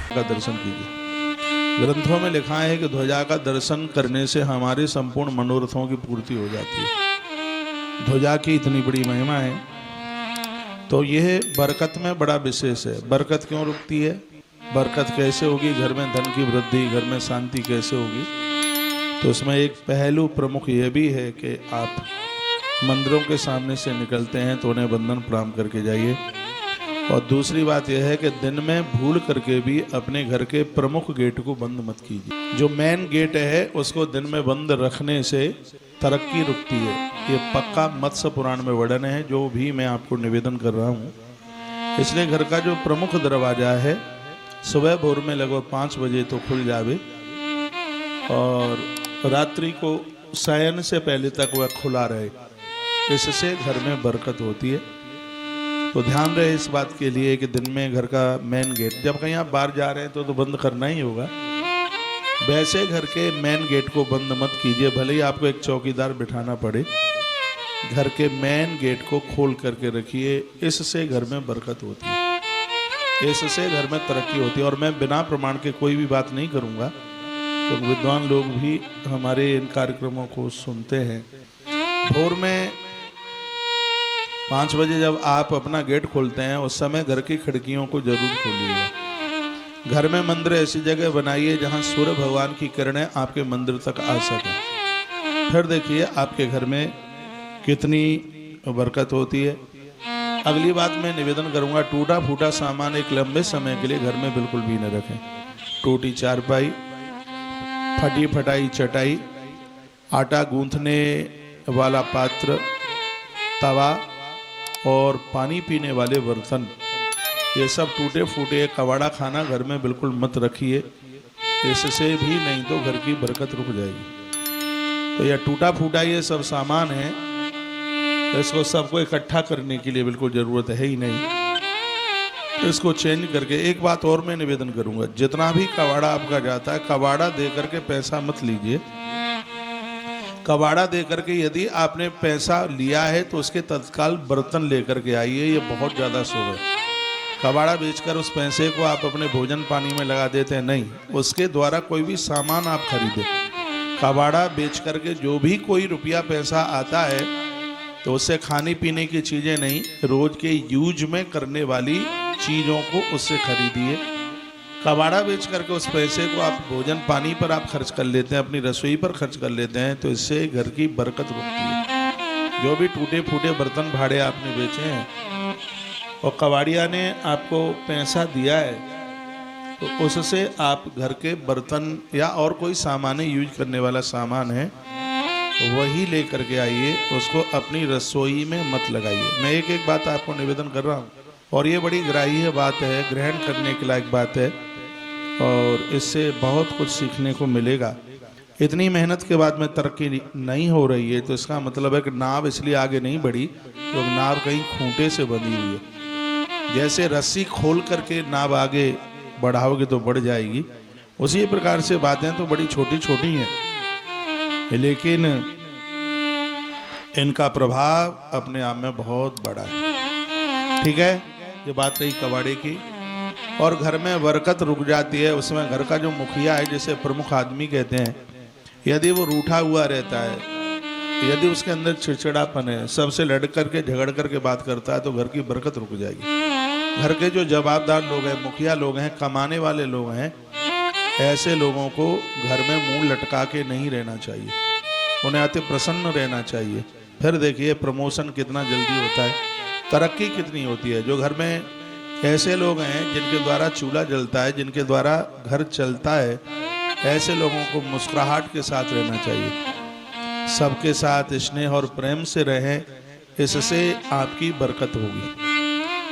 का दर्शन कीजिए। ग्रंथों में लिखा है कि ध्वजा का दर्शन करने से हमारे संपूर्ण मनोरथों की पूर्ति हो जाती है। ध्वजा की इतनी बड़ी महिमा है, तो यह बरकत में बड़ा विशेष है। बरकत क्यों रुकती है, बरकत कैसे होगी, घर में धन की वृद्धि, घर में शांति कैसे होगी, तो उसमें एक पहलू प्रमुख यह भी है कि आप मंदिरों के सामने से निकलते हैं तो उन्हें वंदन प्रणाम करके जाइए। और दूसरी बात यह है कि दिन में भूल करके भी अपने घर के प्रमुख गेट को बंद मत कीजिए। जो मेन गेट है उसको दिन में बंद रखने से तरक्की रुकती है। ये पक्का मत्स्य पुराण में वर्णन है, जो भी मैं आपको निवेदन कर रहा हूँ। इसलिए घर का जो प्रमुख दरवाजा है सुबह भोर में लगभग 5 बजे तो खुल जावे और रात्रि को शयन से पहले तक वह खुला रहे। इससे घर में बरकत होती है। तो ध्यान रहे इस बात के लिए कि दिन में घर का मेन गेट, जब कहीं आप बाहर जा रहे हैं तो बंद करना ही होगा। वैसे घर के मेन गेट को बंद मत कीजिए, भले ही आपको एक चौकीदार बिठाना पड़े। घर के मेन गेट को खोल करके रखिए, इससे घर में बरकत होती है, इससे घर में तरक्की होती है। और मैं बिना प्रमाण के कोई भी बात नहीं करूँगा, तो विद्वान लोग भी हमारे इन कार्यक्रमों को सुनते हैं। भोर में 5 बजे जब आप अपना गेट खोलते हैं उस समय घर की खिड़कियों को जरूर खोलिएगा। घर में मंदिर ऐसी जगह बनाइए जहां सूर्य भगवान की किरणें आपके मंदिर तक आ सकें। फिर देखिए आपके घर में कितनी बरकत होती है। अगली बात मैं निवेदन करूंगा, टूटा फूटा सामान एक लंबे समय के लिए घर में बिल्कुल भी न रखें। टूटी चारपाई, फटी फटाई चटाई, आटा गूंथने वाला पात्र, तवा और पानी पीने वाले बर्तन, ये सब टूटे फूटे कबाड़ा खाना घर में बिल्कुल मत रखिए। इससे भी नहीं तो घर की बरकत रुक जाएगी। तो यह टूटा फूटा ये सब सामान है, इसको सबको इकट्ठा करने के लिए बिल्कुल ज़रूरत है ही नहीं। इसको चेंज करके, एक बात और मैं निवेदन करूंगा, जितना भी कबाड़ा आपका जाता है कबाड़ा दे करके पैसा मत लीजिए। कबाड़ा दे करके यदि आपने पैसा लिया है तो उसके तत्काल बर्तन लेकर के आइए, ये बहुत ज़्यादा शुभ है। कबाड़ा बेचकर उस पैसे को आप अपने भोजन पानी में लगा देते हैं, नहीं, उसके द्वारा कोई भी सामान आप खरीदें। कबाड़ा बेच करके जो भी कोई रुपया पैसा आता है तो उससे खाने पीने की चीज़ें नहीं, रोज के यूज में करने वाली चीज़ों को उससे खरीदिए। कबाड़ा बेच करके उस पैसे को आप भोजन पानी पर आप खर्च कर लेते हैं, अपनी रसोई पर खर्च कर लेते हैं, तो इससे घर की बरकत रुकती है। जो भी टूटे फूटे बर्तन भाड़े आपने बेचे हैं और कबाड़िया ने आपको पैसा दिया है, तो उससे आप घर के बर्तन या और कोई सामान यूज करने वाला सामान है वही ले करके आइए, उसको अपनी रसोई में मत लगाइए। मैं एक एक बात आपको निवेदन कर रहा हूँ और ये बड़ी ग्राह्य बात है, ग्रहण करने के लायक बात है और इससे बहुत कुछ सीखने को मिलेगा। इतनी मेहनत के बाद में तरक्की नहीं हो रही है तो इसका मतलब है कि नाव इसलिए आगे नहीं बढ़ी क्योंकि नाव कहीं खूंटे से बंधी हुई है। जैसे रस्सी खोल करके नाव आगे बढ़ाओगे तो बढ़ जाएगी, उसी प्रकार से बातें तो बड़ी छोटी छोटी हैं लेकिन इनका प्रभाव अपने आप में बहुत बड़ा है। ठीक है, ये बात रही कबाड़े की। और घर में बरकत रुक जाती है, उसमें घर का जो मुखिया है, जिसे प्रमुख आदमी कहते हैं, यदि वो रूठा हुआ रहता है, यदि उसके अंदर चिड़चिड़ापन है, सबसे लड़ करके झगड़ करके बात करता है, तो घर की बरकत रुक जाएगी। घर के जो जवाबदार लोग हैं, मुखिया लोग हैं, कमाने वाले लोग हैं, ऐसे लोगों को घर में मुंह लटका के नहीं रहना चाहिए, उन्हें अति प्रसन्न रहना चाहिए। फिर देखिए प्रमोशन कितना जल्दी होता है, तरक्की कितनी होती है। जो घर में ऐसे लोग हैं जिनके द्वारा चूल्हा जलता है, जिनके द्वारा घर चलता है, ऐसे लोगों को मुस्कुराहट के साथ रहना चाहिए। सबके साथ स्नेह और प्रेम से रहें, इससे आपकी बरकत होगी।